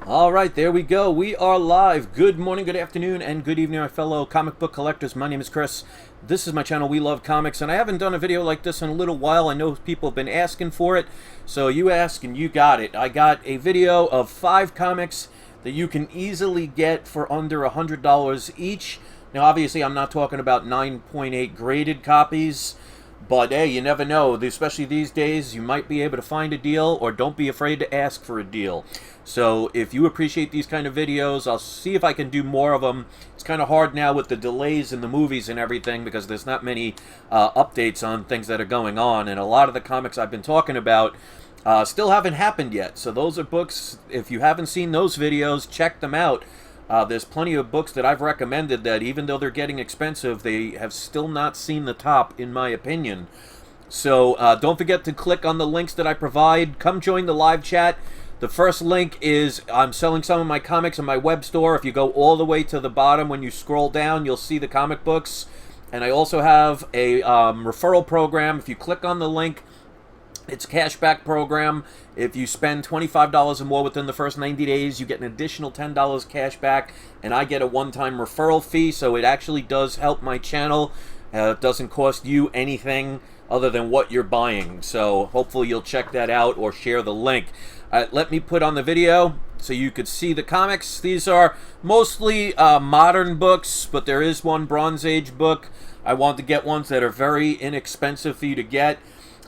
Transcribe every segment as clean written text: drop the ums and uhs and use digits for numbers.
All right, there we go. We are live. Good morning, good afternoon, and good evening, my fellow comic book collectors. My name is Chris. This is my channel, We Love Comics, and I haven't done a video like this in a little while. I know people have been asking for it, so you ask and you got it. I got a video of 5 comics that you can easily get for under $100 each. Now, obviously, I'm not talking about 9.8 graded copies, but hey, you never know. Especially these days, you might be able to find a deal, or don't be afraid to ask for a deal. So if you appreciate these kind of videos, I'll see if I can do more of them. It's kind of hard now with the delays in the movies and everything because there's not many updates on things that are going on. And a lot of the comics I've been talking about still haven't happened yet. So those are books, if you haven't seen those videos, check them out. There's plenty of books that I've recommended that even though they're getting expensive, they have still not seen the top, in my opinion. So don't forget to click on the links that I provide. Come join the live chat. The first link is I'm selling some of my comics in my web store. If you go all the way to the bottom, when you scroll down, you'll see the comic books. And I also have a referral program. If you click on the link, it's a cashback program. If you spend $25 or more within the first 90 days, you get an additional $10 cash back, and I get a one-time referral fee, so it actually does help my channel. It doesn't cost you anything other than what you're buying. So hopefully you'll check that out or share the link. Let me put on the video so you could see the comics. These are mostly modern books, but there is one Bronze Age book. I want to get ones that are very inexpensive for you to get.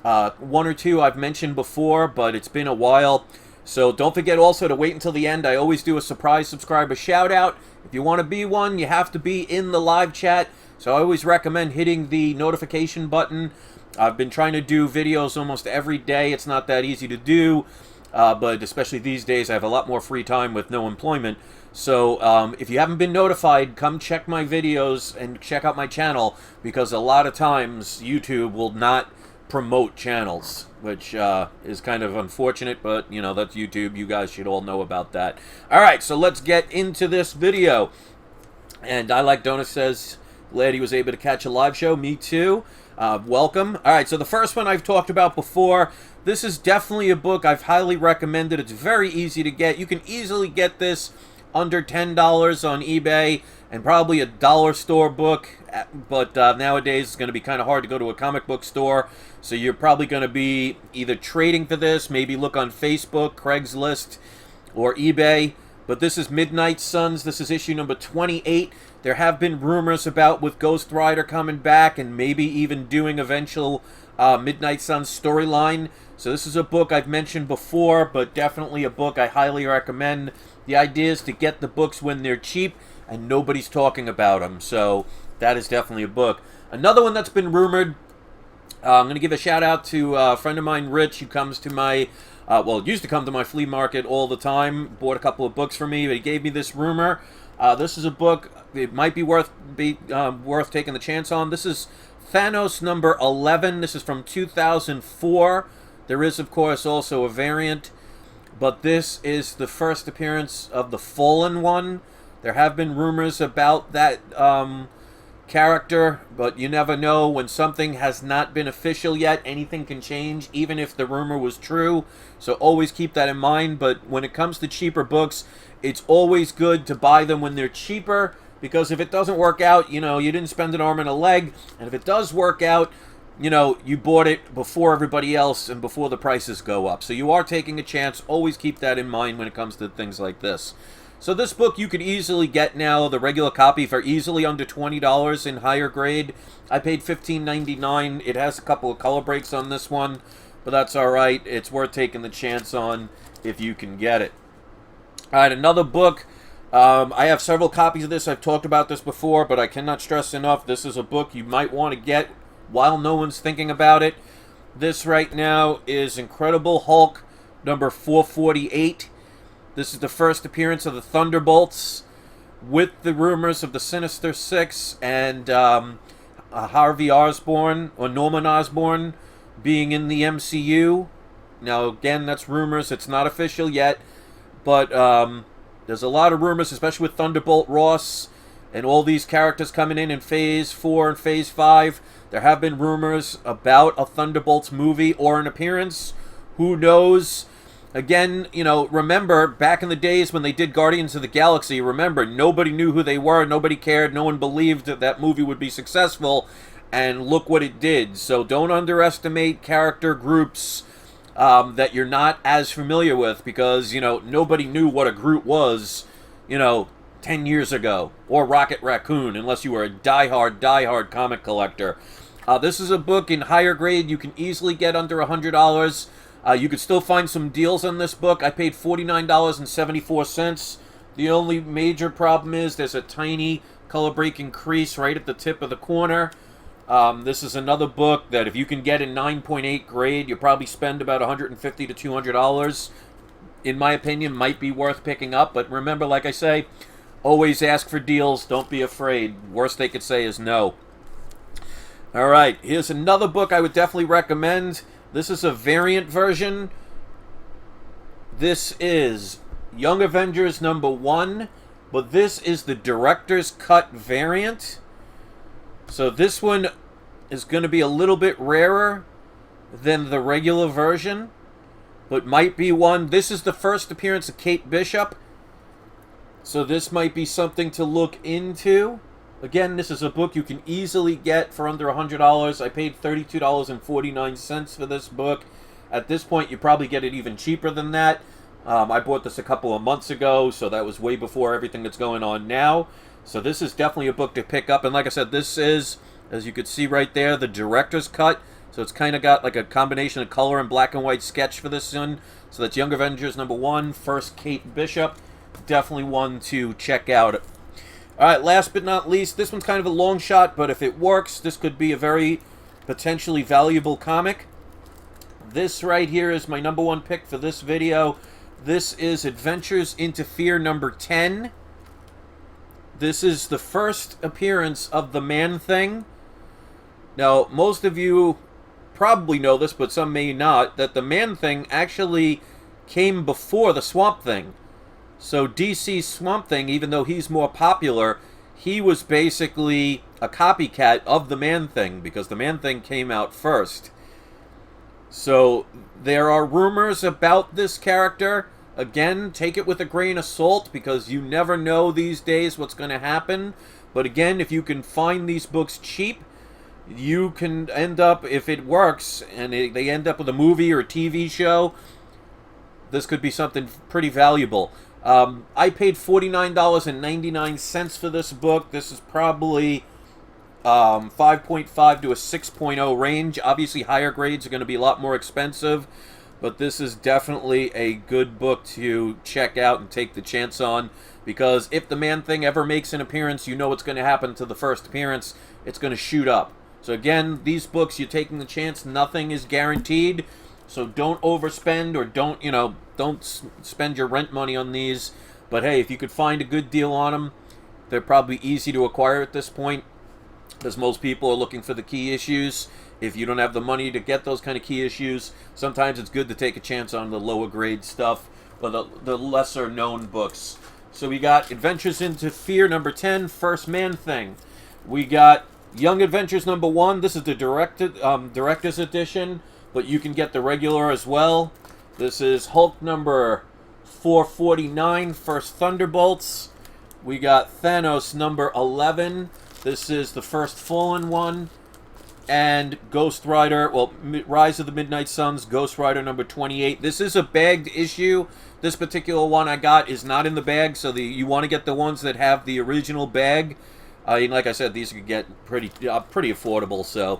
One or two I've mentioned before, but it's been a while. So don't forget also to wait until the end. I always do a surprise subscriber shout out. If you want to be one, you have to be in the live chat. So I always recommend hitting the notification button. I've been trying to do videos almost every day. It's not that easy to do, but especially these days I have a lot more free time with no employment. So if you haven't been notified, come check my videos and check out my channel, because a lot of times YouTube will not promote channels, which is kind of unfortunate, but you know, that's YouTube. You guys should all know about that. All right, so let's get into this video. And I Like Donuts says, glad he was able to catch a live show. Me too. Welcome. All right, so the first one I've talked about before. This is definitely a book I've highly recommended. It's very easy to get. You can easily get this under $10 on eBay, and probably a dollar store book, but nowadays it's going to be kind of hard to go to a comic book store, so you're probably going to be either trading for this, maybe look on Facebook, Craigslist, or eBay. But this is Midnight Suns. This is issue number 28. There have been rumors about with Ghost Rider coming back and maybe even doing eventual Midnight Suns storyline. So this is a book I've mentioned before, but definitely a book I highly recommend. The idea is to get the books when they're cheap and nobody's talking about them. So that is definitely a book. Another one that's been rumored, I'm going to give a shout out to a friend of mine, Rich, who comes to my, used to come to my flea market all the time. Bought a couple of books for me, but he gave me this rumor. This is a book it might be worth taking the chance on. This is Thanos number 11. This is from 2004. There is, of course, also a variant, but this is the first appearance of the Fallen One. There have been rumors about that character, but you never know. When something has not been official yet, anything can change, even if the rumor was true. So always keep that in mind. But when it comes to cheaper books, it's always good to buy them when they're cheaper, because if it doesn't work out, you know, you didn't spend an arm and a leg. And if it does work out, you know, you bought it before everybody else and before the prices go up. So you are taking a chance. Always keep that in mind when it comes to things like this. So this book you could easily get now, the regular copy, for easily under $20 in higher grade. I paid $15.99. It has a couple of color breaks on this one, but that's all right. It's worth taking the chance on if you can get it. All right, another book. I have several copies of this. I've talked about this before, but I cannot stress enough, this is a book you might want to get while no one's thinking about it. This right now is Incredible Hulk number 448. This is the first appearance of the Thunderbolts, with the rumors of the Sinister Six and Harvey Osborn, or Norman Osborn, being in the MCU. Now, again, that's rumors. It's not official yet. But there's a lot of rumors, especially with Thunderbolt Ross and all these characters coming in Phase 4 and Phase 5. There have been rumors about a Thunderbolts movie or an appearance. Who knows? Again, you know, remember, back in the days when they did Guardians of the Galaxy, remember, nobody knew who they were, nobody cared, no one believed that that movie would be successful, and look what it did. So don't underestimate character groups that you're not as familiar with, because, you know, nobody knew what a Groot was, you know, 10 years ago, or Rocket Raccoon, unless you were a diehard comic collector. This is a book in higher grade you can easily get under $100. You could still find some deals on this book. I paid $49.74. The only major problem is there's a tiny color-breaking crease right at the tip of the corner. This is another book that if you can get in 9.8 grade, you probably spend about $150 to $200. In my opinion, might be worth picking up. But remember, like I say, always ask for deals. Don't be afraid. Worst they could say is no. All right, here's another book I would definitely recommend. This is a variant version. This is Young Avengers #1, but this is the director's cut variant. So this one is going to be a little bit rarer than the regular version, but might be one. This is the first appearance of Kate Bishop, so this might be something to look into. Again, this is a book you can easily get for under $100. I paid $32.49 for this book. At this point, you probably get it even cheaper than that. I bought this a couple of months ago, so that was way before everything that's going on now. So this is definitely a book to pick up. And like I said, this is, as you can see right there, the director's cut. So it's kind of got like a combination of color and black and white sketch for this one. So that's Young Avengers #1, first Kate Bishop. Definitely one to check out. Alright, last but not least, this one's kind of a long shot, but if it works, this could be a very potentially valuable comic. This right here is my #1 pick for this video. This is Adventures into Fear #10. This is the first appearance of the Man-Thing. Now, most of you probably know this, but some may not, that the Man-Thing actually came before the Swamp Thing. So DC's Swamp Thing, even though he's more popular, he was basically a copycat of the Man-Thing, because the Man-Thing came out first. So there are rumors about this character. Again, take it with a grain of salt, because you never know these days what's going to happen. But again, if you can find these books cheap, you can end up, if it works, and they end up with a movie or a TV show, this could be something pretty valuable. I paid $49.99 for this book. This is probably 5.5 to a 6.0 range. Obviously, higher grades are going to be a lot more expensive, but this is definitely a good book to check out and take the chance on, because if the Man-Thing ever makes an appearance, you know what's going to happen to the first appearance. It's going to shoot up. So again, these books, you're taking the chance. Nothing is guaranteed. So don't overspend, or don't spend your rent money on these. But hey, if you could find a good deal on them, they're probably easy to acquire at this point, because most people are looking for the key issues. If you don't have the money to get those kind of key issues, sometimes it's good to take a chance on the lower grade stuff, or the lesser known books. So we got Adventures into Fear #10, First Man-Thing. We got Young Adventures #1. This is the director's edition, but you can get the regular as well. This is Hulk number 449, First Thunderbolts. We got Thanos number 11. This is the first Fallen one. And Ghost Rider, well, Rise of the Midnight Suns, Ghost Rider number 28. This is a bagged issue. This particular one I got is not in the bag, so you want to get the ones that have the original bag. Like I said, these could get pretty affordable. So,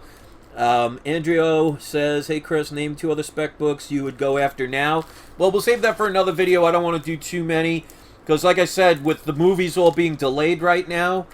Andrea says, "Hey Chris, name 2 other spec books you would go after now." Well, we'll save that for another video. I don't want to do too many, because like I said, with the movies all being delayed right now,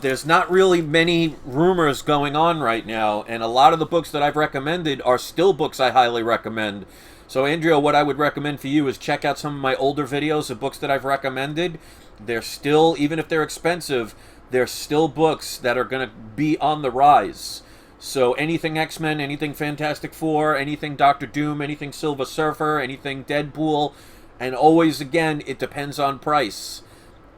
there's not really many rumors going on right now, and a lot of the books that I've recommended are still books I highly recommend. So, Andrea, what I would recommend for you is check out some of my older videos of books that I've recommended. They're still, even if they're expensive, they're still books that are going to be on the rise. So anything X-Men, anything Fantastic Four, anything Doctor Doom, anything Silver Surfer, anything Deadpool, and always, again, it depends on price.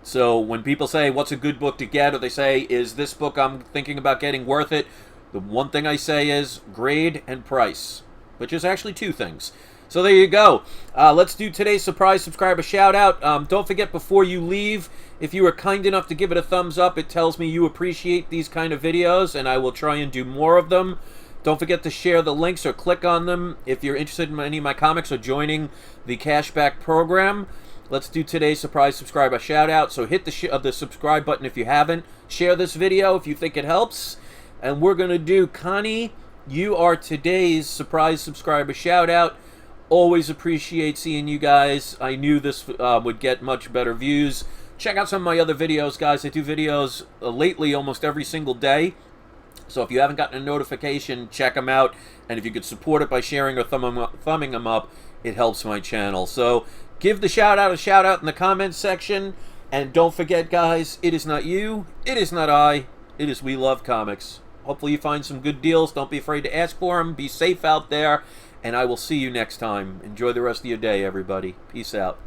So when people say, what's a good book to get, or they say, is this book I'm thinking about getting worth it, the one thing I say is grade and price, which is actually 2 things. So there you go. Let's do today's surprise subscriber shout out. Don't forget, before you leave, if you were kind enough to give it a thumbs up, it tells me you appreciate these kind of videos, and I will try and do more of them. Don't forget to share the links or click on them if you're interested in any of my comics or joining the cashback program. Let's do today's surprise subscriber shout out. So hit the subscribe button if you haven't. Share this video if you think it helps. And we're going to do, Connie, you are today's surprise subscriber shout out. Always appreciate seeing you guys. I knew this would get much better views. Check out some of my other videos, guys. I do videos lately almost every single day. So if you haven't gotten a notification, check them out. And if you could support it by sharing or thumbing them up, it helps my channel. So give the shout out a shout out in the comments section. And don't forget, guys, it is not you, it is not I, it is We Love Comics. Hopefully you find some good deals. Don't be afraid to ask for them. Be safe out there. And I will see you next time. Enjoy the rest of your day, everybody. Peace out.